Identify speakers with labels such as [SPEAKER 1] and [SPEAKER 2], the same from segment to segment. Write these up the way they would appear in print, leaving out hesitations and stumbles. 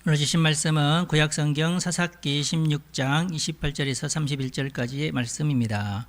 [SPEAKER 1] 오늘 주신 말씀은 구약성경 사사기 16장 28절에서 31절까지의 말씀입니다.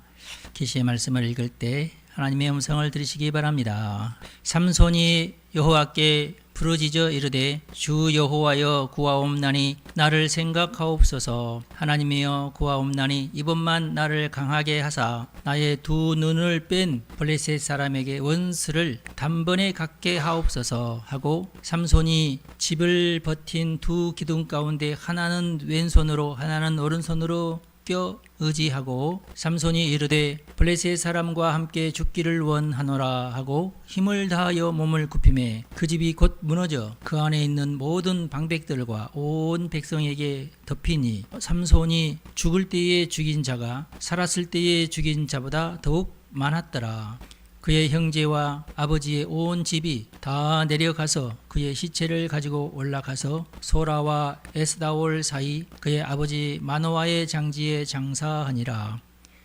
[SPEAKER 1] 계시의 말씀을 읽을 때 하나님의 음성을 들으시기 바랍니다. 삼손이 여호와께 부르짖어 이르되 주 여호와여 구하옵나니 나를 생각하옵소서. 하나님이여 구하옵나니 이번만 나를 강하게 하사 나의 두 눈을 뺀 블레셋 사람에게 원수를 단번에 갖게 하옵소서 하고, 삼손이 집을 버틴 두 기둥 가운데 하나는 왼손으로 하나는 오른손으로 껴 의지하고, 삼손이 이르되 블레셋 사람과 함께 죽기를 원하노라 하고 힘을 다하여 몸을 굽히매 그 집이 곧 무너져 그 안에 있는 모든 방백들과 온 백성에게 덮이니, 삼손이 죽을 때에 죽인 자가 살았을 때에 죽인 자보다 더욱 많았더라. 그의 형제와 아버지의 온 집이 다 내려가서 그의 시체를 가지고 올라가서 소라와 에스다올 사이 그의 아버지 마노아의 장지에 장사하니라.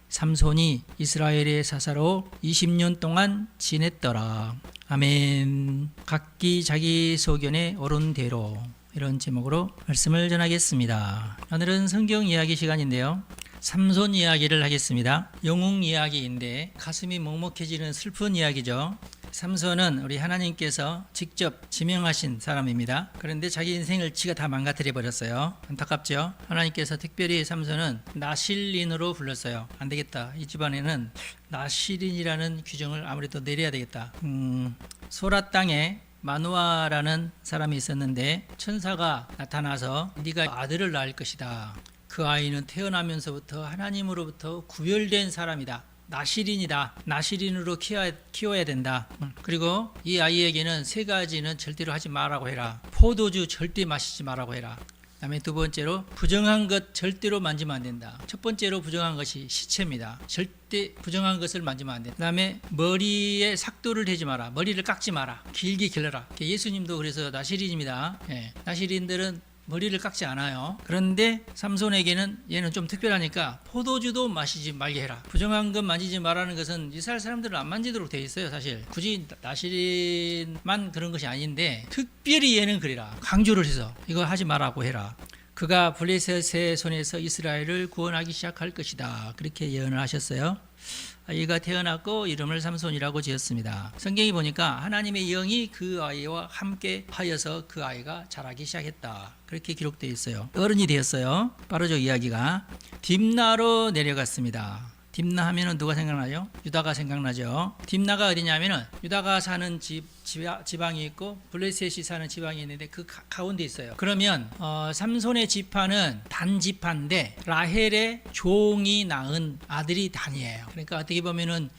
[SPEAKER 1] 삼손이 이스라엘의 사사로 20년 동안 지냈더라. 아멘. 각기 자기 소견에 옳은 대로, 이런 제목으로 말씀을 전하겠습니다. 오늘은 성경 이야기 시간인데요, 삼손 이야기를 하겠습니다. 영웅 이야기인데 가슴이 먹먹해지는 슬픈 이야기죠. 삼손은 우리 하나님께서 직접 지명하신 사람입니다. 그런데 자기 인생을 지가 다 망가뜨려 버렸어요. 안타깝죠. 하나님께서 특별히 삼손은 나실린으로 불렀어요. 안 되겠다, 이 집안에는 나실린이라는 규정을 아무래도 내려야 되겠다. 소라 땅에 마누아라는 사람이 있었는데 천사가 나타나서 네가 아들을 낳을 것이다. 그 아이는 태어나면서부터 하나님으로부터 구별된 사람이다. 나실인이다. 나실인으로 키워야 된다. 그리고 이 아이에게는 세 가지는 절대로 하지 말라고 해라. 포도주 절대 마시지 말라고 해라. 그다음에 두 번째로 부정한 것 절대로 만지면 안 된다. 첫 번째로 부정한 것이 시체입니다. 절대 부정한 것을 만지면 안 된다. 그다음에 머리에 삭도를 대지 마라. 머리를 깎지 마라. 길게 길러라. 예수님도 그래서 나실인입니다. 나실인들은 머리를 깎지 않아요. 그런데 삼손에게는 얘는 좀 특별하니까 포도주도 마시지 말게 해라. 부정한 것 만지지 말라는 것은 이스라엘 사람들은 안 만지도록 되어 있어요. 사실 굳이 나실인만 그런 것이 아닌데 특별히 얘는 그래라. 강조를 해서 이거 하지 말라고 해라. 그가 블레셋의 손에서 이스라엘을 구원하기 시작할 것이다. 그렇게 예언을 하셨어요. 아이가 태어났고 이름을 삼손이라고 지었습니다. 성경이 보니까 하나님의 영이 그 아이와 함께 하여서 그 아이가 자라기 시작했다. 그렇게 기록되어 있어요. 어른이 되었어요. 빠르죠, 이야기가. 딥나로 내려갔습니다. 딥나 하면은 누가 생각나죠? 유다가 생각나죠. 딥나가 어디냐면은 유다가 사는 지방이 있고 블레셋이 사는 지방이 있는데 그 가운데 있어요. 그러면 삼손의 지파는 단 지파인데 라헬의 종이 낳은 아들이 단이에요. 그러니까 어떻게 보면은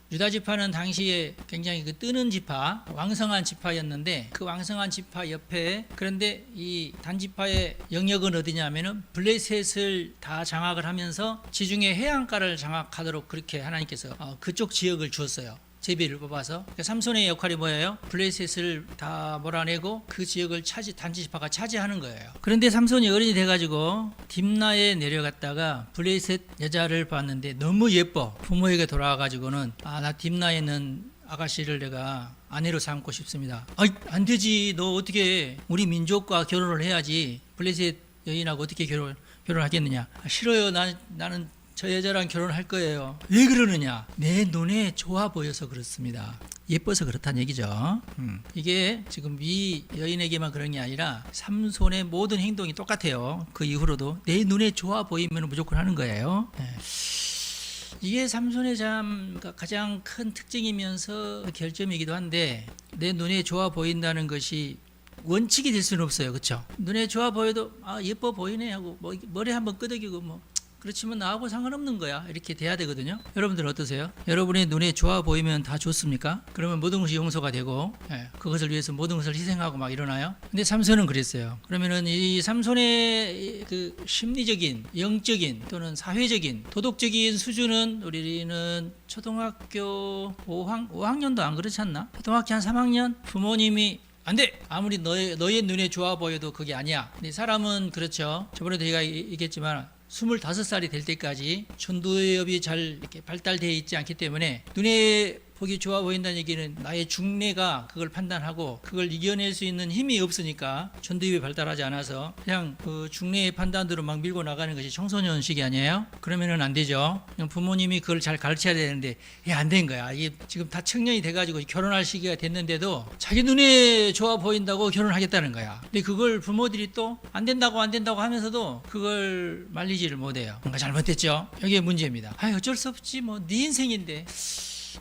[SPEAKER 1] 유다 지파는 당시에 굉장히 그 뜨는 지파, 왕성한 지파였는데 그 왕성한 지파 옆에, 그런데 이 단지파의 영역은 어디냐면은 블레셋을 다 장악을 하면서 지중해 해안가를 장악하도록 그렇게 하나님께서 그쪽 지역을 주었어요. 제비를 뽑아서. 그러니까 삼손의 역할이 뭐예요? 블레셋을 다 몰아내고 그 지역을 단지파가 차지하는 거예요. 그런데 삼손이 어른이 돼가지고 딥나에 내려갔다가 블레셋 여자를 봤는데 너무 예뻐. 부모에게 돌아와가지고는 나 딥나에 있는 아가씨를 내가 아내로 삼고 싶습니다. 안 되지. 너 어떻게 우리 민족과 결혼을 해야지. 블레셋 여인하고 어떻게 결혼하겠느냐. 싫어요. 나는 저 여자랑 결혼할 거예요. 왜 그러느냐? 내 눈에 좋아 보여서 그렇습니다. 예뻐서 그렇다는 얘기죠. 이게 지금 이 여인에게만 그런 게 아니라 삼손의 모든 행동이 똑같아요. 그 이후로도 내 눈에 좋아 보이면 무조건 하는 거예요. 이게 삼손의 가장 큰 특징이면서 결점이기도 한데, 내 눈에 좋아 보인다는 것이 원칙이 될 수는 없어요. 그렇죠? 눈에 좋아 보여도 예뻐 보이네 하고 머리 한번 끄덕이고 그렇지만 나하고 상관없는 거야. 이렇게 돼야 되거든요. 여러분들은 어떠세요? 여러분의 눈에 좋아 보이면 다 좋습니까? 그러면 모든 것이 용서가 되고 그것을 위해서 모든 것을 희생하고 막 이러나요? 근데 삼손은 그랬어요. 그러면은 이 삼손의 그 심리적인, 영적인 또는 사회적인, 도덕적인 수준은 우리는 초등학교 5학년도 안 그렇지 않나? 초등학교 한 3학년? 부모님이 안 돼! 아무리 너의 눈에 좋아 보여도 그게 아니야. 근데 사람은 그렇죠. 저번에도 제가 얘기했지만 25살이 될 때까지 전두엽이 잘 이렇게 발달되어 있지 않기 때문에 눈에 보기 좋아 보인다는 얘기는 나의 중뇌가 그걸 판단하고 그걸 이겨낼 수 있는 힘이 없으니까 전두엽이 발달하지 않아서 그냥 그 중뇌의 판단대로 막 밀고 나가는 것이 청소년식이 아니에요? 그러면은 안 되죠. 부모님이 그걸 잘 가르쳐야 되는데 안 된 거야. 이게 지금 다 청년이 돼가지고 결혼할 시기가 됐는데도 자기 눈에 좋아 보인다고 결혼하겠다는 거야. 근데 그걸 부모들이 또 안 된다고 하면서도 그걸 말리지를 못해요. 뭔가 잘못됐죠. 여기에 문제입니다. 어쩔 수 없지 뭐 네 인생인데.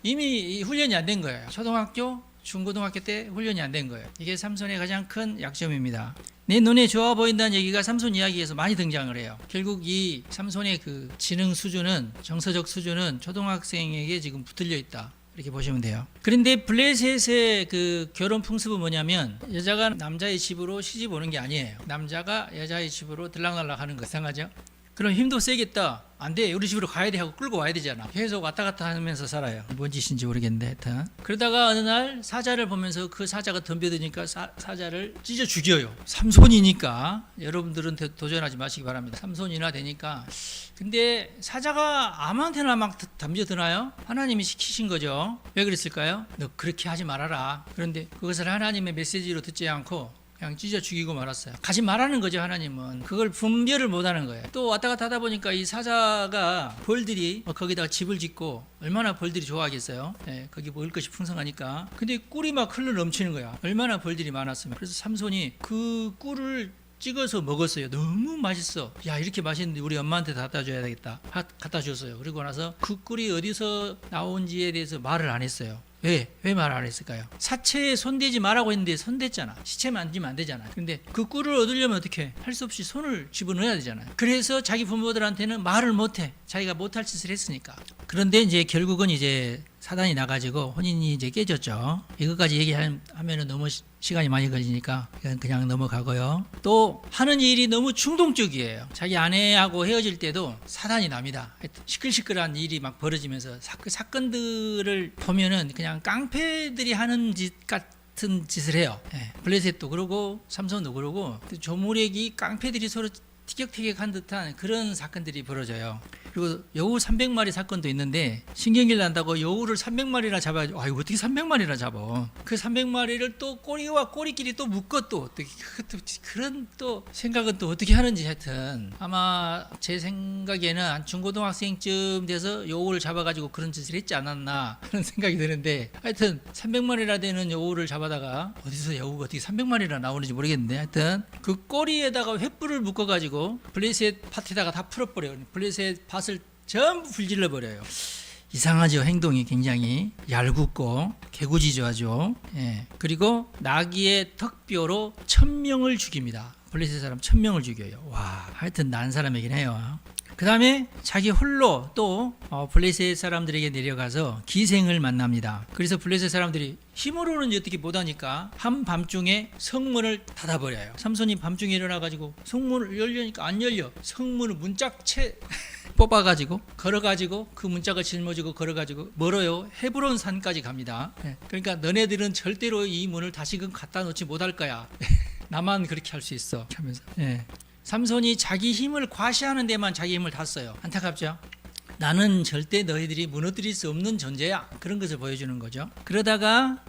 [SPEAKER 1] 이미 훈련이 안 된 거예요. 초등학교, 중고등학교 때 훈련이 안 된 거예요. 이게 삼손의 가장 큰 약점입니다. 내 눈에 좋아 보인다는 얘기가 삼손 이야기에서 많이 등장을 해요. 결국 이 삼손의 그 지능 수준은, 정서적 수준은 초등학생에게 지금 붙들려 있다. 이렇게 보시면 돼요. 그런데 블레셋의 그 결혼 풍습은 뭐냐면 여자가 남자의 집으로 시집 오는 게 아니에요. 남자가 여자의 집으로 들락날락 하는 거 이상하죠? 그럼 힘도 세겠다. 안 돼. 우리 집으로 가야 돼 하고 끌고 와야 되잖아. 계속 왔다 갔다 하면서 살아요. 뭔 짓인지 모르겠는데 하여튼. 그러다가 어느 날 사자를 보면서 그 사자가 덤벼드니까 사자를 찢어 죽여요. 삼손이니까 여러분들은 도전하지 마시기 바랍니다. 삼손이나 되니까. 근데 사자가 아무한테나 막 덤벼드나요? 하나님이 시키신 거죠. 왜 그랬을까요? 너 그렇게 하지 말아라. 그런데 그것을 하나님의 메시지로 듣지 않고 그냥 찢어 죽이고 말았어요. 가지 말라는 거죠. 하나님은 그걸 분별을 못하는 거예요. 또 왔다 갔다 하다 보니까 이 사자가 벌들이 거기다가 집을 짓고 얼마나 벌들이 좋아하겠어요. 거기 먹을 것이 풍성하니까. 근데 꿀이 막 흘러 넘치는 거야. 얼마나 벌들이 많았으면. 그래서 삼손이 그 꿀을 찍어서 먹었어요. 너무 맛있어. 야, 이렇게 맛있는데 우리 엄마한테 갖다 줘야 되겠다. 갖다 줬어요. 그리고 나서 그 꿀이 어디서 나온지에 대해서 말을 안 했어요. 왜 말 안 했을까요? 사체에 손대지 말라고 했는데 손댔잖아. 시체 만지면 안 되잖아. 근데 그 꿀을 얻으려면 어떻게 할 수 없이 손을 집어넣어야 되잖아요. 그래서 자기 부모들한테는 말을 못해. 자기가 못할 짓을 했으니까. 그런데 이제 결국은 이제 사단이 나가지고 혼인이 이제 깨졌죠. 이것까지 얘기하면은 너무 시간이 많이 걸리니까 그냥 넘어가고요. 또 하는 일이 너무 충동적이에요. 자기 아내하고 헤어질 때도 사단이 납니다. 시끌시끌한 일이 막 벌어지면서 사건들을 보면은 그냥 깡패들이 하는 짓 같은 짓을 해요. 블레셋도 그러고 삼손도 그러고 조무렉이 깡패들이 서로 티격태격한 듯한 그런 사건들이 벌어져요. 그리고 여우 300마리 사건도 있는데 신경질 난다고 여우를 300마리나 잡아야죠. 이거 어떻게 300마리나 잡아? 그 300마리를 또 꼬리와 꼬리끼리 또 묶어 또 어떻게 그런 또 생각은 또 어떻게 하는지 하여튼 아마 제 생각에는 한 중고등학생쯤 돼서 여우를 잡아가지고 그런 짓을 했지 않았나 하는 생각이 드는데 하여튼 300마리나 되는 여우를 잡아다가 어디서 여우가 어떻게 300마리나 나오는지 모르겠는데 하여튼 그 꼬리에다가 횃불을 묶어가지고 블레셋 밭에다가 다 풀어버려요. 블레셋 밭을 전부 불질러 버려요. 이상하죠. 행동이 굉장히 얄궂고 개구지조하죠. 그리고 나귀의 턱뼈로 1000명을 죽입니다. 블레셋 사람 1000명을 죽여요. 와, 하여튼 난 사람이긴 해요. 그 다음에 자기 홀로 또 블레셋 사람들에게 내려가서 기생을 만납니다. 그래서 블레셋 사람들이 힘으로는 어떻게 못하니까 한밤중에 성문을 닫아버려요. 삼손이 밤중에 일어나가지고 성문을 열려니까 안 열려. 성문을 문짝채 뽑아가지고 걸어가지고 그 문짝을 짊어지고 걸어가지고 멀어요. 헤브론 산까지 갑니다. 그러니까 너네들은 절대로 이 문을 다시금 갖다 놓지 못할 거야. 나만 그렇게 할 수 있어 하면서. 삼손이 자기 힘을 과시하는 데만 자기 힘을 다 써요. 안타깝죠? 나는 절대 너희들이 무너뜨릴 수 없는 존재야. 그런 것을 보여주는 거죠. 그러다가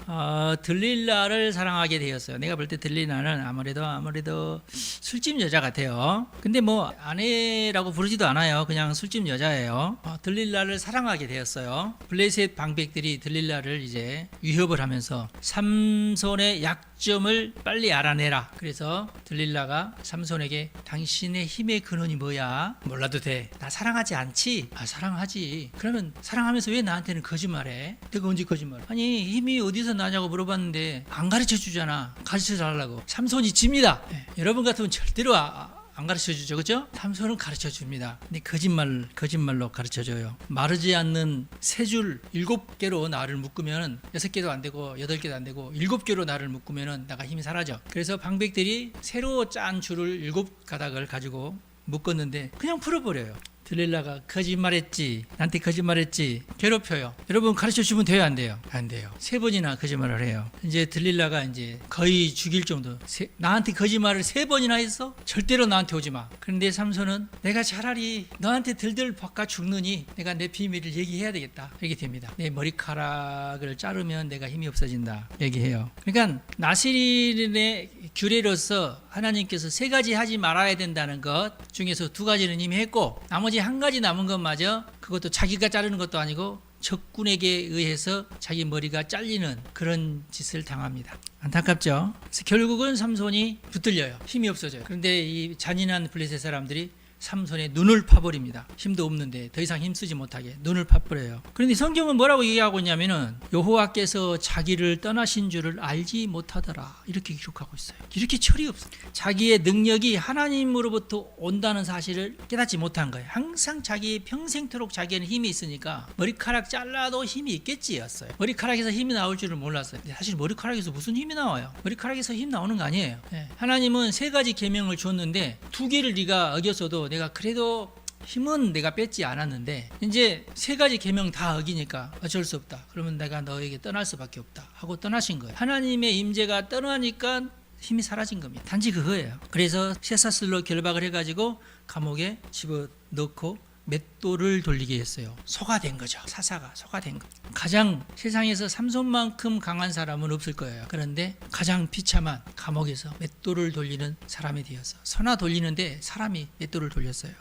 [SPEAKER 1] 들릴라를 사랑하게 되었어요. 내가 볼 때 들릴라는 아무래도 술집 여자 같아요. 근데 뭐 아내라고 부르지도 않아요. 그냥 술집 여자예요. 들릴라를 사랑하게 되었어요. 블레셋 방백들이 들릴라를 이제 위협을 하면서 삼손의 약점을 빨리 알아내라. 그래서 들릴라가 삼손에게 당신의 힘의 근원이 뭐야? 몰라도 돼. 나 사랑하지 않지? 사랑하지. 그러면 사랑하면서 왜 나한테는 거짓말해? 내가 언제 거짓말? 아니 힘이 어디서 나냐고 물어봤는데 안 가르쳐 주잖아. 가르쳐 달라고. 삼손이 집니다. 여러분 같으면 절대로 안 가르쳐 주죠. 그죠? 삼손은 가르쳐 줍니다. 근데 거짓말로 가르쳐 줘요. 마르지 않는 세 줄 7개로 나를 묶으면 6개도 안 되고 8개도 안 되고 7개로 나를 묶으면 내가 힘이 사라져. 그래서 방백들이 새로 짠 줄을 7가닥을 가지고 묶었는데 그냥 풀어버려요. 들릴라가 거짓말했지, 나한테 거짓말했지, 괴롭혀요. 여러분 가르쳐 주면 돼요, 안 돼요? 안 돼요. 3번이나 거짓말을 해요. 이제 들릴라가 이제 거의 죽일 정도. 나한테 거짓말을 3번이나 했어? 절대로 나한테 오지 마. 그런데 삼손은 내가 차라리 너한테 들들 바꿔 죽느니 내가 내 비밀을 얘기해야 되겠다. 이렇게 됩니다. 내 머리카락을 자르면 내가 힘이 없어진다. 얘기해요. 그러니까 나시린의 규례로서 하나님께서 3가지 하지 말아야 된다는 것 중에서 2가지는 이미 했고, 나머지 1가지 남은 것마저, 그것도 자기가 자르는 것도 아니고 적군에게 의해서 자기 머리가 잘리는 그런 짓을 당합니다. 안타깝죠. 그래서 결국은 삼손이 붙들려요. 힘이 없어져요. 그런데 이 잔인한 블레셋 사람들이 삼손의 눈을 파버립니다. 힘도 없는데 더 이상 힘쓰지 못하게 눈을 파버려요. 그런데 성경은 뭐라고 얘기하고 있냐면은 여호와께서 자기를 떠나신 줄을 알지 못하더라, 이렇게 기록하고 있어요. 이렇게 철이 없어요. 자기의 능력이 하나님으로부터 온다는 사실을 깨닫지 못한 거예요. 항상 자기 평생토록 자기에는 힘이 있으니까 머리카락 잘라도 힘이 있겠지였어요. 머리카락에서 힘이 나올 줄을 몰랐어요. 사실 머리카락에서 무슨 힘이 나와요? 머리카락에서 힘 나오는 거 아니에요. 하나님은 3가지 계명을 줬는데 2개를 네가 어겼어도 내가 그래도 힘은 내가 뺏지 않았는데 이제 3가지 계명 다 어기니까 어쩔 수 없다. 그러면 내가 너에게 떠날 수밖에 없다 하고 떠나신 거예요. 하나님의 임재가 떠나니까 힘이 사라진 겁니다. 단지 그거예요. 그래서 쇠사슬로 결박을 해가지고 감옥에 집어넣고 맷돌을 돌리게 했어요. 소가 된 거죠. 사사가 소가 된 거. 가장 세상에서 삼손만큼 강한 사람은 없을 거예요. 그런데 가장 비참한 감옥에서 맷돌을 돌리는 사람이 되어서, 소나 돌리는데 사람이 맷돌을 돌렸어요.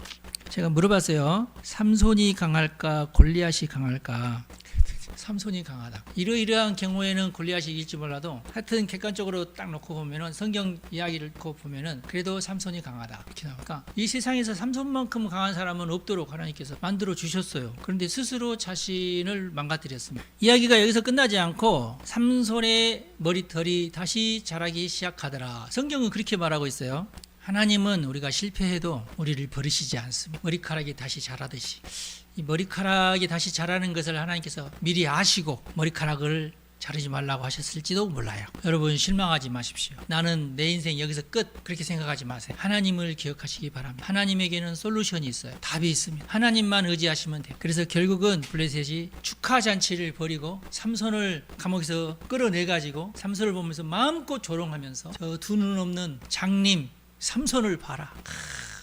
[SPEAKER 1] 제가 물어봤어요. 삼손이 강할까 골리앗이 강할까? 삼손이 강하다. 이러이러한 경우에는 골리앗이 이길지 몰라도 하여튼 객관적으로 딱 놓고 보면은, 성경 이야기를 놓고 보면은 그래도 삼손이 강하다 이렇게 나오니까, 이 세상에서 삼손만큼 강한 사람은 없도록 하나님께서 만들어 주셨어요. 그런데 스스로 자신을 망가뜨렸습니다. 이야기가 여기서 끝나지 않고 삼손의 머리털이 다시 자라기 시작하더라. 성경은 그렇게 말하고 있어요. 하나님은 우리가 실패해도 우리를 버리시지 않습니다. 머리카락이 다시 자라듯이 이 머리카락이 다시 자라는 것을 하나님께서 미리 아시고 머리카락을 자르지 말라고 하셨을지도 몰라요. 여러분 실망하지 마십시오. 나는 내 인생 여기서 끝, 그렇게 생각하지 마세요. 하나님을 기억하시기 바랍니다. 하나님에게는 솔루션이 있어요. 답이 있습니다. 하나님만 의지하시면 돼요. 그래서 결국은 블레셋이 축하잔치를 벌이고 삼손을 감옥에서 끌어내가지고 삼손을 보면서 마음껏 조롱하면서, 저 두 눈 없는 장님 삼손을 봐라,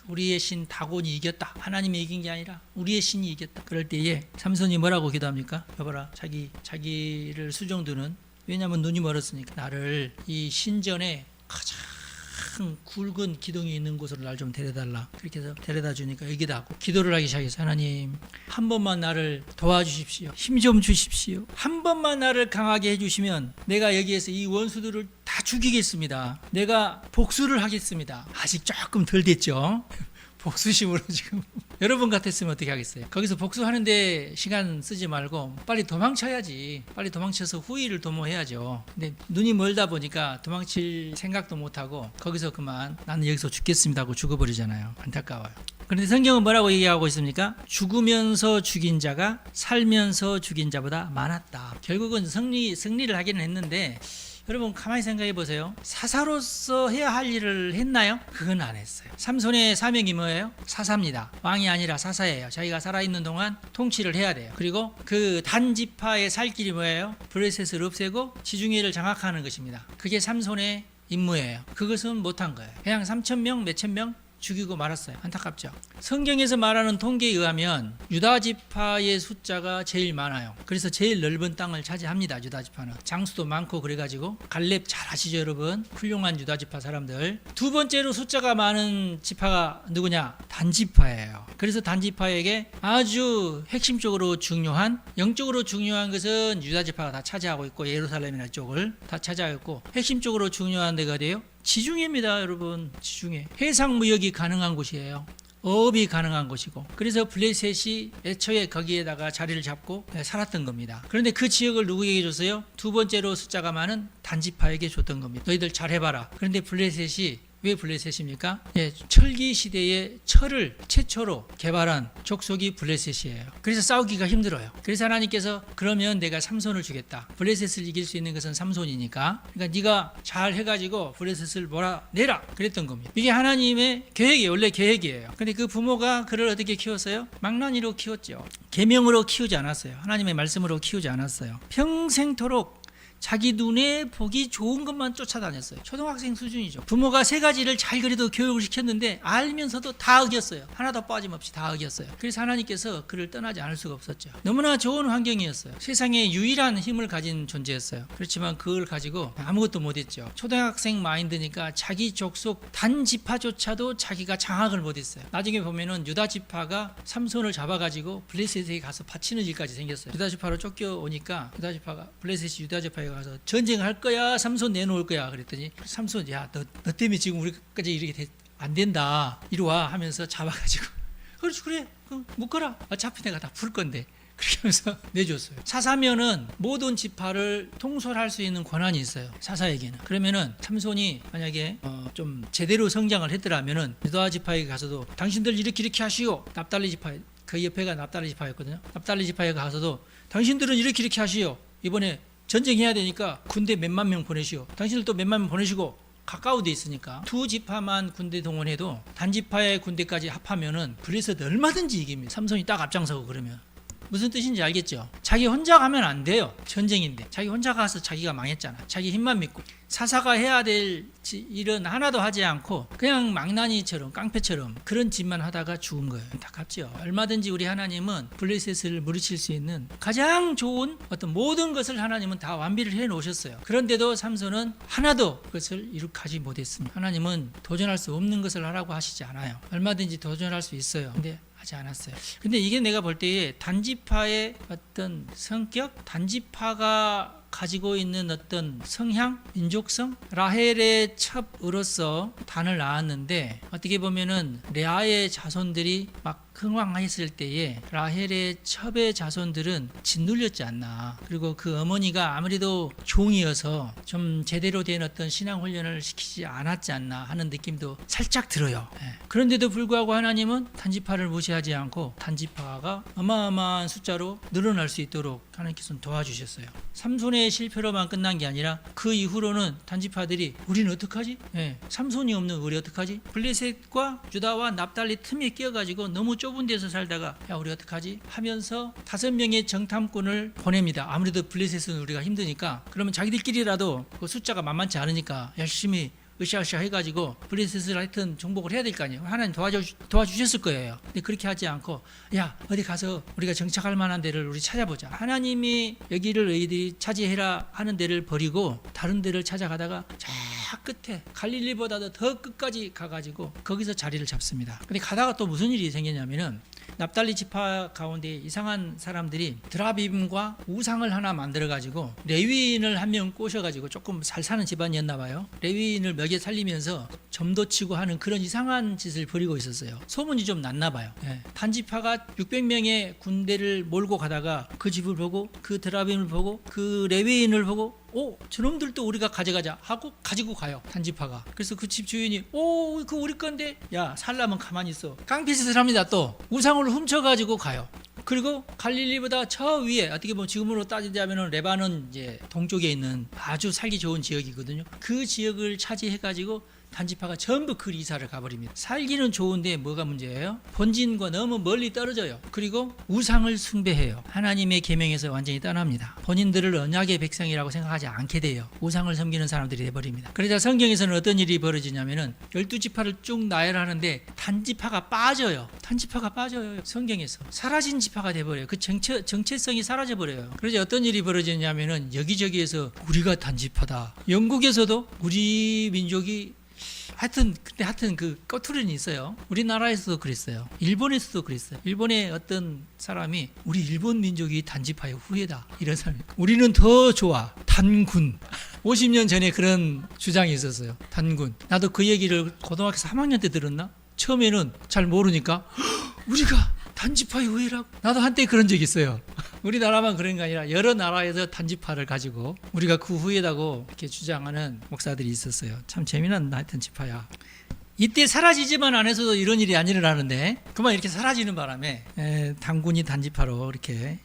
[SPEAKER 1] 우리의 신 다곤이 이겼다. 하나님이 이긴 게 아니라 우리의 신이 이겼다. 그럴 때에 삼손이 뭐라고 기도합니까? 여봐라, 자기를 수종두는, 왜냐하면 눈이 멀었으니까, 나를 이 신전에 가장 굵은 기둥이 있는 곳으로 날 좀 데려달라. 그렇게 해서 데려다 주니까 여기다 하고 기도를 하기 시작했어요. 하나님, 한 번만 나를 도와주십시오. 힘 좀 주십시오. 한 번만 나를 강하게 해주시면 내가 여기에서 이 원수들을 다 죽이겠습니다. 내가 복수를 하겠습니다. 아직 조금 덜 됐죠. 복수심으로 지금 여러분 같았으면 어떻게 하겠어요? 거기서 복수하는데 시간 쓰지 말고 빨리 도망쳐야지. 빨리 도망쳐서 후위를 도모해야죠. 근데 눈이 멀다 보니까 도망칠 생각도 못하고 거기서 그만 나는 여기서 죽겠습니다 하고 죽어버리잖아요. 안타까워요. 그런데 성경은 뭐라고 얘기하고 있습니까? 죽으면서 죽인 자가 살면서 죽인 자보다 많았다. 결국은 승리를 하기는 했는데, 여러분 가만히 생각해 보세요. 사사로서 해야 할 일을 했나요? 그건 안 했어요. 삼손의 사명이 뭐예요? 사사입니다. 왕이 아니라 사사예요. 자기가 살아있는 동안 통치를 해야 돼요. 그리고 그 단지파의 살 길이 뭐예요? 블레셋을 없애고 지중해를 장악하는 것입니다. 그게 삼손의 임무예요. 그것은 못한 거예요. 그냥 3,000명, 몇천 명 죽이고 말았어요. 안타깝죠. 성경에서 말하는 통계에 의하면 유다 지파의 숫자가 제일 많아요. 그래서 제일 넓은 땅을 차지합니다. 유다 지파는 장수도 많고, 그래가지고 갈렙 잘 아시죠 여러분? 훌륭한 유다 지파 사람들. 2번째로 숫자가 많은 지파가 누구냐? 단지파예요. 그래서 단지파에게 아주 핵심적으로 중요한, 영적으로 중요한 것은 유다 지파가 다 차지하고 있고, 예루살렘이나 쪽을 다 차지하고 있고, 핵심적으로 중요한 데가 어디예요? 지중해입니다. 여러분, 지중해. 해상 무역이 가능한 곳이에요. 어업이 가능한 곳이고, 그래서 블레셋이 애초에 거기에다가 자리를 잡고 살았던 겁니다. 그런데 그 지역을 누구에게 줬어요? 2번째로 숫자가 많은 단지파에게 줬던 겁니다. 너희들 잘 해봐라. 그런데 블레셋이 왜 블레셋입니까? 예, 철기 시대에 철을 최초로 개발한 족속이 블레셋이에요. 그래서 싸우기가 힘들어요. 그래서 하나님께서 그러면 내가 삼손을 주겠다. 블레셋을 이길 수 있는 것은 삼손이니까. 그러니까 네가 잘 해가지고 블레셋을 몰아내라. 그랬던 겁니다. 이게 하나님의 계획이에요. 원래 계획이에요. 근데 그 부모가 그를 어떻게 키웠어요? 망나니로 키웠죠. 계명으로 키우지 않았어요. 하나님의 말씀으로 키우지 않았어요. 평생토록 자기 눈에 보기 좋은 것만 쫓아다녔어요. 초등학생 수준이죠. 부모가 세 가지를 잘 그래도 교육을 시켰는데 알면서도 다 어겼어요. 하나도 빠짐없이 다 어겼어요. 그래서 하나님께서 그를 떠나지 않을 수가 없었죠. 너무나 좋은 환경이었어요. 세상에 유일한 힘을 가진 존재였어요. 그렇지만 그걸 가지고 아무것도 못했죠. 초등학생 마인드니까 자기 족속 단 지파조차도 자기가 장악을 못했어요. 나중에 보면은 유다 지파가 삼손을 잡아가지고 블레셋에 가서 바치는 일까지 생겼어요. 유다 지파로 쫓겨오니까 유다 지파가 블레셋이 유다 지파에 가서 전쟁할 거야, 삼손 내놓을 거야 그랬더니 삼손, 야, 너 때문에 지금 우리까지 이렇게 안 된다, 이리 와 하면서 잡아가지고 그렇지, 그래, 묶어라, 어차피 내가 다 풀 건데, 그렇게 하면서 내줬어요. 사사면은 모든 지파를 통솔할 수 있는 권한이 있어요, 사사에게는. 그러면은 삼손이 만약에 좀 제대로 성장을 했더라면은 유다 지파에 가서도 당신들 이렇게 하시오, 납달리 지파, 그 옆에가 납달리 지파였거든요. 납달리 지파에 가서도 당신들은 이렇게 하시오, 이번에 전쟁해야 되니까 군대 몇만 명 보내시오, 당신들도 몇만 명 보내시고, 가까운 데 있으니까 두 지파만 군대 동원해도 단지파의 군대까지 합하면은 블레셋 얼마든지 이깁니다. 삼손이 딱 앞장서고. 그러면 무슨 뜻인지 알겠죠? 자기 혼자 가면 안 돼요. 전쟁인데 자기 혼자 가서 자기가 망했잖아. 자기 힘만 믿고. 사사가 해야 될 일은 하나도 하지 않고 그냥 망나니처럼 깡패처럼 그런 짓만 하다가 죽은 거예요. 안타깝죠. 얼마든지 우리 하나님은 블레셋을 물리칠 수 있는 가장 좋은 어떤 모든 것을 하나님은 다 완비를 해 놓으셨어요. 그런데도 삼손은 하나도 그것을 이룩하지 못했습니다. 하나님은 도전할 수 없는 것을 하라고 하시지 않아요. 얼마든지 도전할 수 있어요. 근데 하지 않았어요. 근데 이게 내가 볼 때에 단지파의 어떤 성격, 단지파가 가지고 있는 어떤 성향, 민족성, 라헬의 첩으로서 단을 낳았는데 어떻게 보면은 레아의 자손들이 막 흥왕했을 때에 라헬의 첩의 자손들은 짓눌렸지 않나. 그리고 그 어머니가 아무래도 종이어서 좀 제대로 된 어떤 신앙 훈련을 시키지 않았지 않나 하는 느낌도 살짝 들어요. 그런데도 불구하고 하나님은 단지파를 무시하지 않고 단지파가 어마어마한 숫자로 늘어날 수 있도록 하나님께서는 도와주셨어요. 삼손의 실패로만 끝난 게 아니라 그 이후로는 단지파들이 우리는 어떡하지? 삼손이 없는 우리 어떡하지? 블레셋과 유다와 납달리 틈에 끼어가지고 너무 좁은 데서 살다가 야, 우리 어떡하지? 하면서 5명의 정탐꾼을 보냅니다. 아무래도 블레셋은 우리가 힘드니까 그러면 자기들끼리라도 그 숫자가 만만치 않으니까 열심히 으쌰으쌰 해가지고 블레셋을 하여튼 정복을 해야 될 거 아니에요. 하나님 도와주셨을 거예요. 근데 그렇게 하지 않고 야, 어디 가서 우리가 정착할 만한 데를 우리 찾아보자. 하나님이 여기를 너희들이 차지해라 하는 데를 버리고 다른 데를 찾아가다가 저 끝에 갈릴리보다도 더 끝까지 가가지고 거기서 자리를 잡습니다. 근데 가다가 또 무슨 일이 생겼냐면은 납달리 지파 가운데 이상한 사람들이 드라빔과 우상을 하나 만들어가지고 레위인을 한 명 꼬셔가지고 조금 잘 사는 집안이었나 봐요. 레위인을 먹여 살리면서 점도 치고 하는 그런 이상한 짓을 벌이고 있었어요. 소문이 좀 났나 봐요. 단지파가 600명의 군대를 몰고 가다가 그 집을 보고 그 드라빔을 보고 그 레위인을 보고 저놈들도 우리가 가져가자 하고 가지고 가요. 단지파가. 그래서 그 집 주인이 그거 우리 건데 야, 살라면 가만히 있어. 깡패짓을 합니다. 또 우상을 훔쳐가지고 가요. 그리고 갈릴리보다 저 위에 어떻게 보면 지금으로 따지자면 레바논 이제 동쪽에 있는 아주 살기 좋은 지역이거든요. 그 지역을 차지해가지고 단지파가 전부 그 이사를 가버립니다. 살기는 좋은데 뭐가 문제예요? 본진과 너무 멀리 떨어져요. 그리고 우상을 숭배해요. 하나님의 계명에서 완전히 떠납니다. 본인들을 언약의 백성이라고 생각하지 않게 돼요. 우상을 섬기는 사람들이 돼버립니다. 그러자 성경에서는 어떤 일이 벌어지냐면은 12지파를 쭉 나열하는데 단지파가 빠져요. 단지파가 빠져요. 성경에서 사라진 지파가 돼버려요. 그 정체성이 사라져버려요. 그러자 어떤 일이 벌어지냐면은 여기저기에서 우리가 단지파다. 영국에서도 우리 민족이 하여튼 그 꺼투리는 있어요. 우리나라에서도 그랬어요. 일본에서도 그랬어요. 일본의 어떤 사람이 우리 일본 민족이 단지파의 후예다 이런 사람이 있고, 우리는 더 좋아 단군. 50년 전에 그런 주장이 있었어요. 단군. 나도 그 얘기를 고등학교 3학년 때 들었나? 처음에는 잘 모르니까 우리가 단지파의 우애라고. 나도 한때 그런 적이 있어요. 우리나라만 그런 게 아니라 여러 나라에서 단지파를 가지고 우리가 그 후예다고 이렇게 주장하는 목사들이 있었어요. 참 재미난 하여튼 지파야. 이때 사라지지만 안 해서도 이런 일이 안 일어나는데 그만 이렇게 사라지는 바람에 당군이 단지파로 이렇게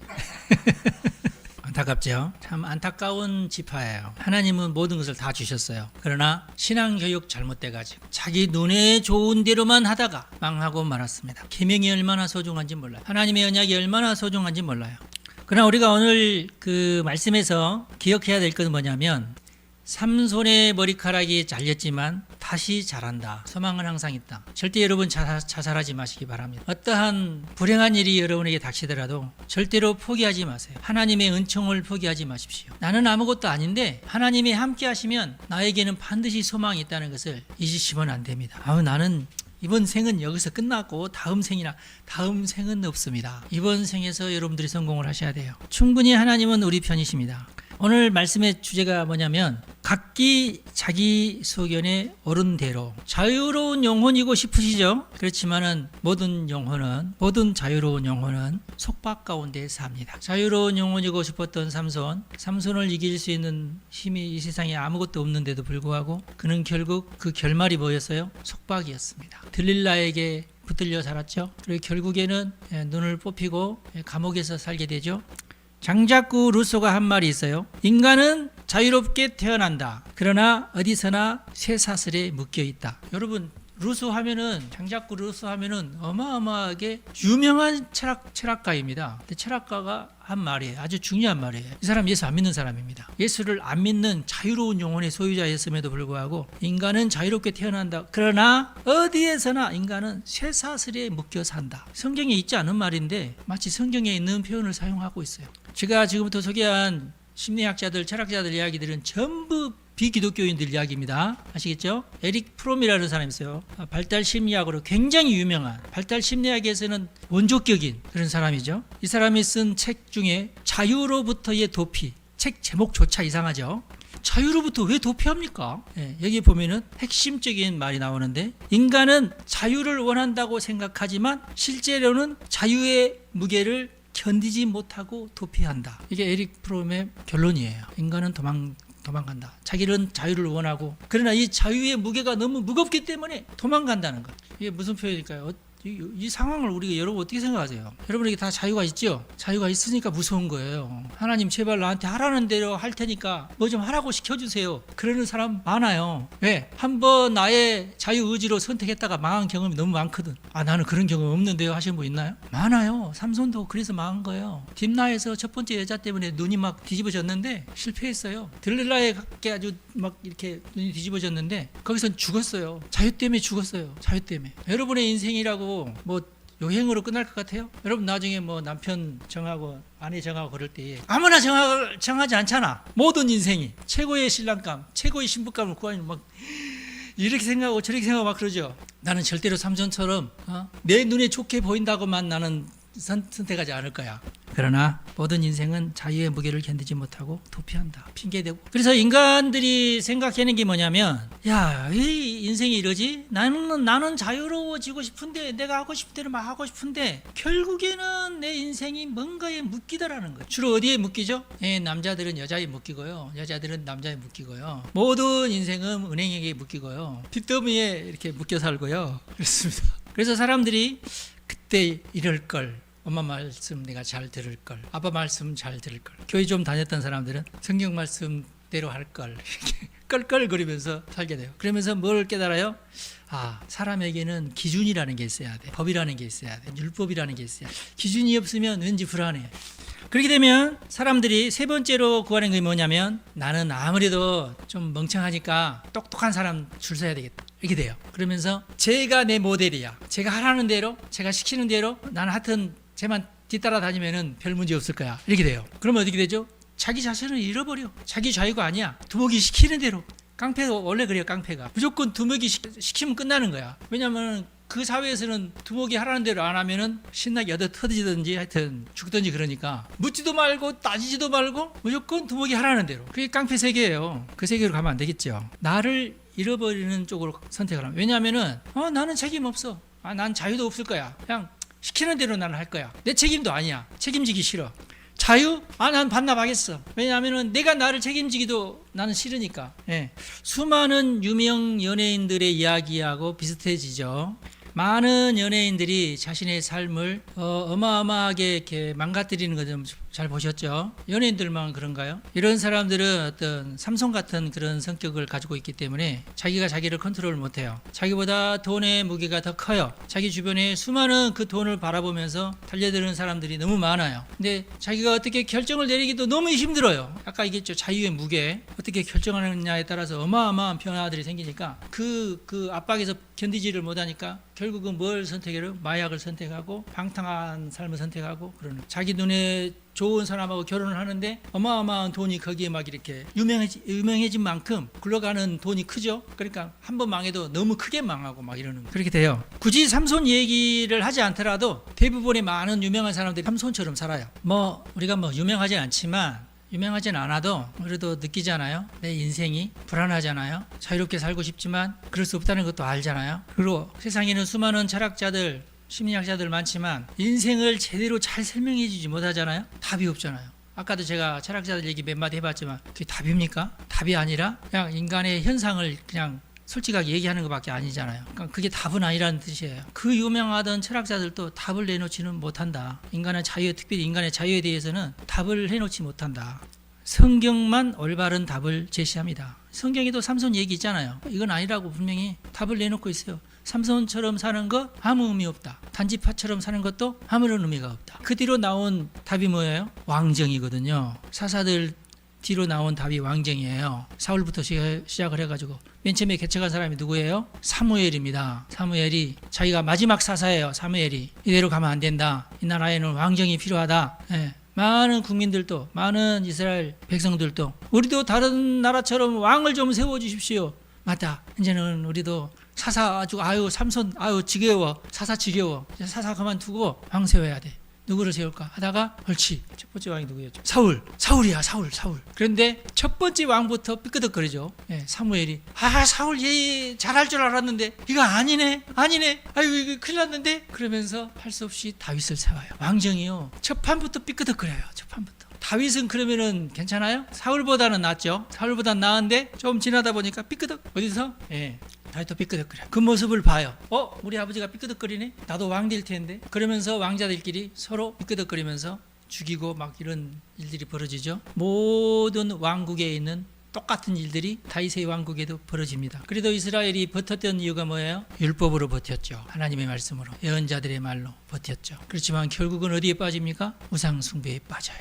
[SPEAKER 1] 안타깝죠. 참 안타까운 지파예요. 하나님은 모든 것을 다 주셨어요. 그러나 신앙교육 잘못돼가지고 자기 눈에 좋은 대로만 하다가 망하고 말았습니다. 계명이 얼마나 소중한지 몰라요. 하나님의 언약이 얼마나 소중한지 몰라요. 그러나 우리가 오늘 그 말씀에서 기억해야 될 것은 뭐냐면 삼손의 머리카락이 잘렸지만 다시 자란다. 소망은 항상 있다. 절대 여러분 자살하지 마시기 바랍니다. 어떠한 불행한 일이 여러분에게 닥치더라도 절대로 포기하지 마세요. 하나님의 은총을 포기하지 마십시오. 나는 아무것도 아닌데 하나님이 함께 하시면 나에게는 반드시 소망이 있다는 것을 잊으시면 안 됩니다. 나는 이번 생은 여기서 끝났고 다음 생은 없습니다. 이번 생에서 여러분들이 성공을 하셔야 돼요. 충분히 하나님은 우리 편이십니다. 오늘 말씀의 주제가 뭐냐면 각기 자기 소견에 옳은 대로. 자유로운 영혼이고 싶으시죠? 그렇지만은 모든 자유로운 영혼은 속박 가운데 삽니다. 자유로운 영혼이고 싶었던 삼손을 이길 수 있는 힘이 이 세상에 아무것도 없는데도 불구하고 그는 결국 그 결말이 뭐였어요? 속박이었습니다. 들릴라에게 붙들려 살았죠. 그리고 결국에는 눈을 뽑히고 감옥에서 살게 되죠. 장자꾸 루소가 한 말이 있어요. 인간은 자유롭게 태어난다. 그러나 어디서나 쇠사슬에 묶여 있다. 여러분 루소 하면은 장자꾸 루소 하면은 어마어마하게 유명한 철학가입니다. 근데 철학가가 한 말이에요. 아주 중요한 말이에요. 이 사람 예수 안 믿는 사람입니다. 예수를 안 믿는 자유로운 영혼의 소유자였음에도 불구하고 인간은 자유롭게 태어난다. 그러나 어디에서나 인간은 쇠사슬에 묶여 산다. 성경에 있지 않은 말인데 마치 성경에 있는 표현을 사용하고 있어요. 제가 지금부터 소개한 심리학자들, 철학자들 이야기들은 전부 비기독교인들 이야기입니다. 아시겠죠? 에릭 프롬이라는 사람이 있어요. 발달 심리학으로 굉장히 유명한, 발달 심리학에서는 원조격인 그런 사람이죠. 이 사람이 쓴 책 중에 자유로부터의 도피, 책 제목조차 이상하죠. 자유로부터 왜 도피합니까? 여기 보면은 핵심적인 말이 나오는데 인간은 자유를 원한다고 생각하지만 실제로는 자유의 무게를 견디지 못하고 도피한다. 이게 에릭 프롬의 결론이에요. 인간은 도망간다. 자기는 자유를 원하고 그러나 이 자유의 무게가 너무 무겁기 때문에 도망간다는 것. 이게 무슨 표현일까요? 이 상황을 우리가 여러분 어떻게 생각하세요? 여러분에게 다 자유가 있죠? 자유가 있으니까 무서운 거예요. 하나님 제발 나한테 하라는 대로 할 테니까 뭐 좀 하라고 시켜주세요. 그러는 사람 많아요. 왜? 한번 나의 자유의지로 선택했다가 망한 경험이 너무 많거든. 나는 그런 경험 없는데요 하시는 분 있나요? 많아요. 삼손도 그래서 망한 거예요. 딥나에서 첫 번째 여자 때문에 눈이 막 뒤집어졌는데 실패했어요. 들릴라에 갖게 아주 막 이렇게 눈이 뒤집어졌는데 거기선 죽었어요. 자유 때문에 죽었어요. 자유 때문에. 여러분의 인생이라고 뭐 요행으로 끝날 것 같아요? 여러분 나중에 뭐 남편 정하고 아내 정하고 그럴 때 아무나 정하지 않잖아. 모든 인생이 최고의 신랑감, 최고의 신부감을 구하는 막 이렇게 생각하고 저렇게 생각하고 막 그러죠. 나는 절대로 삼손처럼 내 눈에 좋게 보인다고만 나는 선택하지 않을 거야. 그러나 모든 인생은 자유의 무게를 견디지 못하고 도피한다. 핑계대고. 그래서 인간들이 생각하는 게 뭐냐면 이 인생이 이러지? 나는 자유로워지고 싶은데 내가 하고 싶은 대로 막 하고 싶은데 결국에는 내 인생이 뭔가에 묶이더라는 거예요. 주로 어디에 묶이죠? 남자들은 여자에 묶이고요. 여자들은 남자에 묶이고요. 모든 인생은 은행에게 묶이고요. 빚더미에 이렇게 묶여 살고요. 그렇습니다. 그래서 사람들이 그때 이럴 걸, 엄마 말씀 내가 잘 들을 걸, 아빠 말씀 잘 들을 걸, 교회 좀 다녔던 사람들은 성경 말씀대로 할 걸, 이렇게 껄껄거리면서 살게 돼요. 그러면서 뭘 깨달아요? 사람에게는 기준이라는 게 있어야 돼. 법이라는 게 있어야 돼. 율법이라는 게 있어야 돼. 기준이 없으면 왠지 불안해. 그렇게 되면 사람들이 세 번째로 구하는 게 뭐냐면 나는 아무래도 좀 멍청하니까 똑똑한 사람 줄 서야 되겠다. 이렇게 돼요. 그러면서 제가 내 모델이야. 제가 하라는 대로, 제가 시키는 대로 나는 하여튼 쟤만 뒤따라 다니면은 별 문제 없을 거야. 이렇게 돼요. 그러면 어떻게 되죠? 자기 자신을 잃어버려. 자기 자유가 아니야. 두목이 시키는 대로. 깡패가 원래 그래요. 깡패가 무조건 두목이 시키면 끝나는 거야. 왜냐면 그 사회에서는 두목이 하라는 대로 안 하면은 신나게 얻어 터지든지 하여튼 죽든지 그러니까 묻지도 말고 따지지도 말고 무조건 두목이 하라는 대로. 그게 깡패 세계예요. 그 세계로 가면 안 되겠죠. 나를 잃어버리는 쪽으로 선택을 하면. 왜냐하면은 나는 책임 없어. 난 자유도 없을 거야. 그냥 시키는 대로 나는 할 거야. 내 책임도 아니야. 책임지기 싫어. 자유? 난 반납하겠어. 왜냐하면 내가 나를 책임지기도 나는 싫으니까. 예. 수많은 유명 연예인들의 이야기하고 비슷해지죠. 많은 연예인들이 자신의 삶을 어마어마하게 이렇게 망가뜨리는 거 좀 잘 보셨죠? 연예인들만 그런가요? 이런 사람들은 어떤 삼손 같은 그런 성격을 가지고 있기 때문에 자기가 자기를 컨트롤 못해요. 자기보다 돈의 무게가 더 커요. 자기 주변에 수많은 그 돈을 바라보면서 달려드는 사람들이 너무 많아요. 근데 자기가 어떻게 결정을 내리기도 너무 힘들어요. 아까 얘기했죠. 자유의 무게. 어떻게 결정하느냐에 따라서 어마어마한 변화들이 생기니까 그 압박에서 견디지를 못하니까 결국은 뭘 선택해요? 마약을 선택하고 방탕한 삶을 선택하고 그러는 자기 눈에 좋은 사람하고 결혼을 하는데 어마어마한 돈이 거기에 막 이렇게 유명해진 만큼 굴러가는 돈이 크죠. 그러니까 한 번 망해도 너무 크게 망하고 막 이러는 거예요. 그렇게 돼요. 굳이 삼손 얘기를 하지 않더라도 대부분의 많은 유명한 사람들이 삼손처럼 살아요. 우리가 유명하지 않지만 유명하진 않아도 그래도 느끼잖아요. 내 인생이 불안하잖아요. 자유롭게 살고 싶지만 그럴 수 없다는 것도 알잖아요. 그리고 세상에는 수많은 철학자들, 심리학자들 많지만 인생을 제대로 잘 설명해 주지 못하잖아요. 답이 없잖아요. 아까도 제가 철학자들 얘기 몇 마디 해봤지만 그게 답입니까? 답이 아니라 그냥 인간의 현상을 그냥 솔직하게 얘기하는 것밖에 아니잖아요. 그러니까 그게 답은 아니라는 뜻이에요. 그 유명하던 철학자들도 답을 내놓지는 못한다. 인간의 자유, 특별히 인간의 자유에 대해서는 답을 해놓지 못한다. 성경만 올바른 답을 제시합니다. 성경에도 삼손 얘기 있잖아요. 이건 아니라고 분명히 답을 내놓고 있어요. 삼손처럼 사는 거 아무 의미 없다. 단지파처럼 사는 것도 아무런 의미가 없다. 그 뒤로 나온 답이 뭐예요? 왕정이거든요. 사사들 뒤로 나온 답이 왕정이에요. 사울부터 시작을 해가지고 맨 처음에 개척한 사람이 누구예요? 사무엘입니다. 사무엘이 자기가 마지막 사사예요. 사무엘이 이대로 가면 안 된다. 이 나라에는 왕정이 필요하다. 예. 많은 국민들도 많은 이스라엘 백성들도 우리도 다른 나라처럼 왕을 좀 세워주십시오. 맞다. 이제는 우리도 사사 삼손 지겨워. 사사 지겨워. 이제 사사 그만두고 왕 세워야 돼. 누구를 세울까 하다가 옳지. 첫 번째 왕이 누구였죠? 사울이야. 사울. 그런데 첫 번째 왕부터 삐끄덕거리죠. 예, 사무엘이 사울 얘 잘할 줄 알았는데 이거 아니네. 아유 이거 큰일 났는데 그러면서 할 수 없이 다윗을 세워요. 왕정이요. 첫 판부터 삐끄덕거려요. 첫 판부터. 다윗은 그러면은 괜찮아요? 사울보다는 낫죠. 사울보다는 나은데 좀 지나다 보니까 삐끄덕 어디서? 예. 다윗도 삐끄덕거려. 그 모습을 봐요. 우리 아버지가 삐끄덕거리네? 나도 왕 될 텐데. 그러면서 왕자들끼리 서로 삐끄덕거리면서 죽이고 막 이런 일들이 벌어지죠. 모든 왕국에 있는 똑같은 일들이 다윗의 왕국에도 벌어집니다. 그래도 이스라엘이 버텼던 이유가 뭐예요? 율법으로 버텼죠. 하나님의 말씀으로. 예언자들의 말로 버텼죠. 그렇지만 결국은 어디에 빠집니까? 우상 숭배에 빠져요.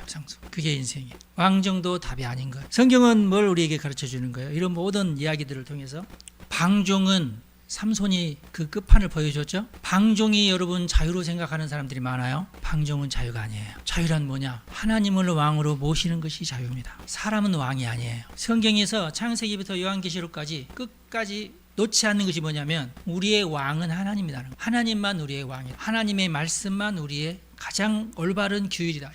[SPEAKER 1] 그게 인생이에요. 왕정도 답이 아닌 거예요. 성경은 뭘 우리에게 가르쳐 주는 거예요? 이런 모든 이야기들을 통해서 방종은 삼손이 그 끝판을 보여줬죠. 방종이 여러분 자유로 생각하는 사람들이 많아요. 방종은 자유가 아니에요. 자유란 뭐냐? 하나님을 왕으로 모시는 것이 자유입니다. 사람은 왕이 아니에요. 성경에서 창세기부터 요한계시록까지 끝까지 놓지 않는 것이 뭐냐면 우리의 왕은 하나님이라는 거예요. 하나님만 우리의 왕이다. 하나님의 말씀만 우리의 가장 올바른 규율이다.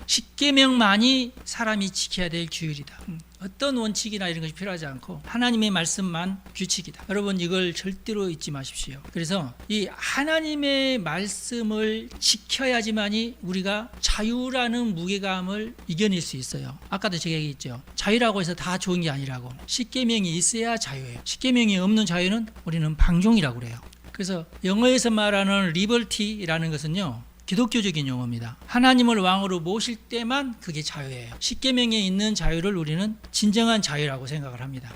[SPEAKER 1] 십계명만이 사람이 지켜야 될 규율이다. 어떤 원칙이나 이런 것이 필요하지 않고 하나님의 말씀만 규칙이다. 여러분 이걸 절대로 잊지 마십시오. 그래서 이 하나님의 말씀을 지켜야지만이 우리가 자유라는 무게감을 이겨낼 수 있어요. 아까도 제가 얘기했죠. 자유라고 해서 다 좋은 게 아니라고. 십계명이 있어야 자유예요. 십계명이 없는 자유는 우리는 방종이라고 그래요. 그래서 영어에서 말하는 리버티라는 것은요. 기독교적인 용어입니다. 하나님을 왕으로 모실 때만 그게 자유예요. 십계명에 있는 자유를 우리는 진정한 자유라고 생각을 합니다.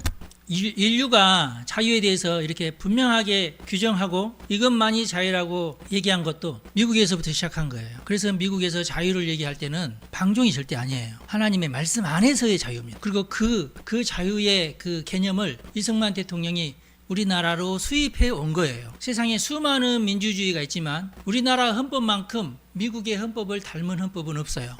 [SPEAKER 1] 인류가 자유에 대해서 이렇게 분명하게 규정하고 이것만이 자유라고 얘기한 것도 미국에서부터 시작한 거예요. 그래서 미국에서 자유를 얘기할 때는 방종이 절대 아니에요. 하나님의 말씀 안에서의 자유입니다. 그리고 그 자유의 그 개념을 이승만 대통령이 우리나라로 수입해 온 거예요. 세상에 수많은 민주주의가 있지만 우리나라 헌법만큼 미국의 헌법을 닮은 헌법은 없어요.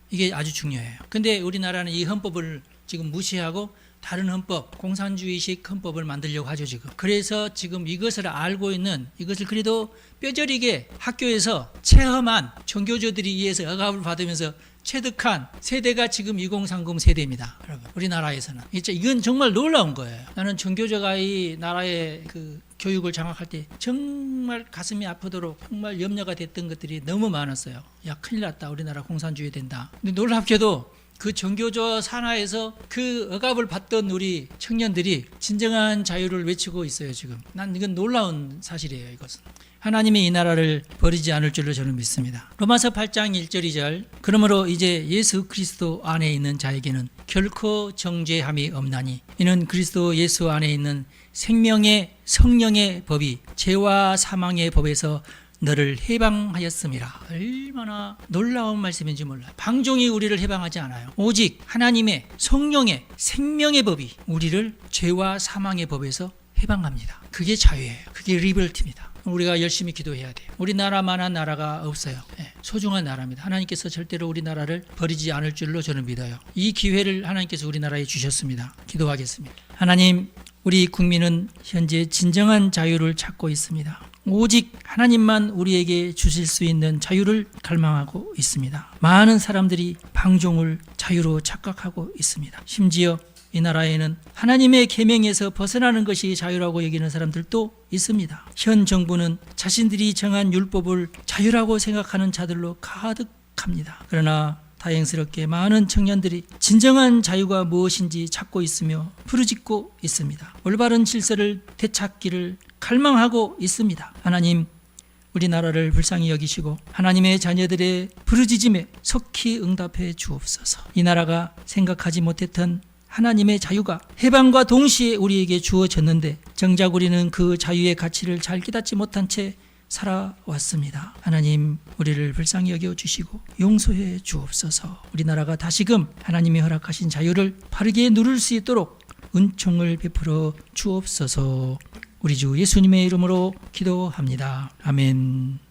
[SPEAKER 1] 이게 아주 중요해요. 근데 우리나라는 이 헌법을 지금 무시하고 다른 헌법, 공산주의식 헌법을 만들려고 하죠 지금. 그래서 지금 이것을 알고 있는, 이것을 그래도 뼈저리게 학교에서 체험한 종교조들에 의해서 억압을 받으면서 체득한 세대가 지금 2030 세대입니다. 여러분, 우리나라에서는. 이건 정말 놀라운 거예요. 나는 전교조가 이 나라의 그 교육을 장악할 때 정말 가슴이 아프도록 정말 염려가 됐던 것들이 너무 많았어요. 야, 큰일 났다. 우리나라 공산주의 된다. 근데 놀랍게도 그 전교조 산하에서 그 억압을 받던 우리 청년들이 진정한 자유를 외치고 있어요, 지금. 난 이건 놀라운 사실이에요, 이것은. 하나님이 이 나라를 버리지 않을 줄로 저는 믿습니다. 로마서 8장 1절 2절. 그러므로 이제 예수 그리스도 안에 있는 자에게는 결코 정죄함이 없나니 이는 그리스도 예수 안에 있는 생명의 성령의 법이 죄와 사망의 법에서 너를 해방하였음이라. 얼마나 놀라운 말씀인지 몰라요. 방종이 우리를 해방하지 않아요. 오직 하나님의 성령의 생명의 법이 우리를 죄와 사망의 법에서 해방합니다. 그게 자유예요. 그게 리버티입니다. 우리가 열심히 기도해야 돼요. 우리나라만한 나라가 없어요. 소중한 나라입니다. 하나님께서 절대로 우리나라를 버리지 않을 줄로 저는 믿어요. 이 기회를 하나님께서 우리나라에 주셨습니다. 기도하겠습니다. 하나님, 우리 국민은 현재 진정한 자유를 찾고 있습니다. 오직 하나님만 우리에게 주실 수 있는 자유를 갈망하고 있습니다. 많은 사람들이 방종을 자유로 착각하고 있습니다. 심지어 이 나라에는 하나님의 계명에서 벗어나는 것이 자유라고 여기는 사람들도 있습니다. 현 정부는 자신들이 정한 율법을 자유라고 생각하는 자들로 가득합니다. 그러나 다행스럽게 많은 청년들이 진정한 자유가 무엇인지 찾고 있으며 부르짖고 있습니다. 올바른 질서를 되찾기를 갈망하고 있습니다. 하나님, 우리나라를 불쌍히 여기시고 하나님의 자녀들의 부르짖음에 속히 응답해 주옵소서. 이 나라가 생각하지 못했던 하나님의 자유가 해방과 동시에 우리에게 주어졌는데 정작 우리는 그 자유의 가치를 잘 깨닫지 못한 채 살아왔습니다. 하나님, 우리를 불쌍히 여겨주시고 용서해 주옵소서. 우리나라가 다시금 하나님이 허락하신 자유를 바르게 누릴 수 있도록 은총을 베풀어 주옵소서. 우리 주 예수님의 이름으로 기도합니다. 아멘.